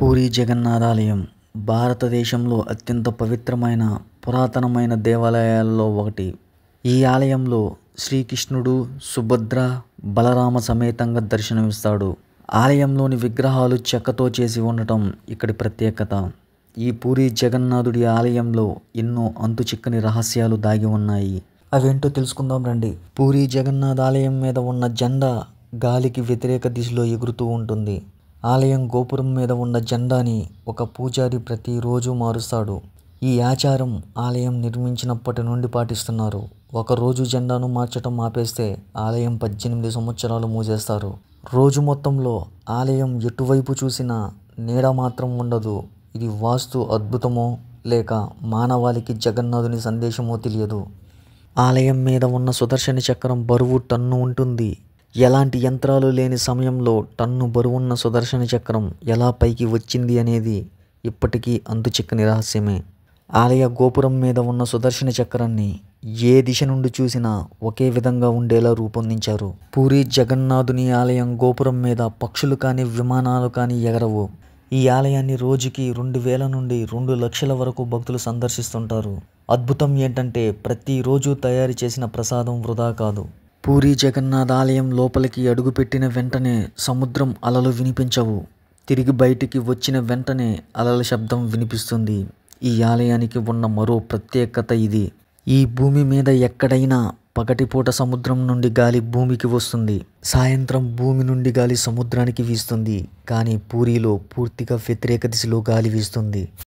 పూరీ జగన్నాథాలయం భారతదేశంలో అత్యంత పవిత్రమైన పురాతనమైన దేవాలయాల్లో ఒకటి. ఈ ఆలయంలో శ్రీకృష్ణుడు, సుభద్ర, బలరామ సమేతంగా దర్శనమిస్తాడు. ఆలయంలోని విగ్రహాలు చెక్కతో చేసి ఉండటం ఇక్కడి ప్రత్యేకత. ఈ పూరీ జగన్నాథుడి ఆలయంలో ఎన్నో అంతుచిక్కని రహస్యాలు దాగి ఉన్నాయి. అవేంటో తెలుసుకుందాం రండి. పూరీ జగన్నాథ్ ఆలయం మీద ఉన్న జెండా గాలికి వ్యతిరేక దిశలో ఎగురుతూ ఉంటుంది. ఆలయం గోపురం మీద ఉన్న జెండాని ఒక పూజారి ప్రతిరోజు మారుస్తాడు. ఈ ఆచారం ఆలయం నిర్మించినప్పటి నుండి పాటిస్తున్నారు. ఒకరోజు జెండాను మార్చడం ఆపేస్తే ఆలయం 18 సంవత్సరాలు మూసేస్తారు. రోజు మొత్తంలో ఆలయం ఎటువైపు చూసినా నీడ మాత్రం ఉండదు. ఇది వాస్తు అద్భుతమో లేక మానవాళికి జగన్నాథుని సందేశమో తెలియదు. ఆలయం మీద ఉన్న సుదర్శన చక్రం బరువు టన్ను ఉంటుంది. ఎలాంటి యంత్రాలు లేని సమయంలో టన్ను బరువున్న సుదర్శన చక్రం ఎలా పైకి వచ్చింది అనేది ఇప్పటికీ అంతుచిక్కని రహస్యమే. ఆలయ గోపురం మీద ఉన్న సుదర్శన చక్రాన్ని ఏ దిశ నుండి చూసినా ఒకే విధంగా ఉండేలా రూపొందించారు. పూరీ జగన్నాథుని ఆలయం గోపురం మీద పక్షులు కానీ విమానాలు కానీ ఎగరవు. ఈ ఆలయాన్ని రోజుకి 2000 నుండి 2 లక్షల వరకు భక్తులు సందర్శిస్తుంటారు. అద్భుతం ఏంటంటే ప్రతిరోజు తయారు చేసిన ప్రసాదం వృధా కాదు. పూరీ జగన్నాథ్ ఆలయం లోపలికి అడుగుపెట్టిన వెంటనే సముద్రం అలలు వినిపించవు. తిరిగి బయటికి వచ్చిన వెంటనే అలల శబ్దం వినిపిస్తుంది. ఈ ఆలయానికి ఉన్న మరో ప్రత్యేకత ఇది. ఈ భూమి మీద ఎక్కడైనా పగటిపూట సముద్రం నుండి గాలి భూమికి వస్తుంది. సాయంత్రం భూమి నుండి గాలి సముద్రానికి వీస్తుంది. కానీ పూరీలో పూర్తిగా వ్యతిరేక దిశలో గాలి వీస్తుంది.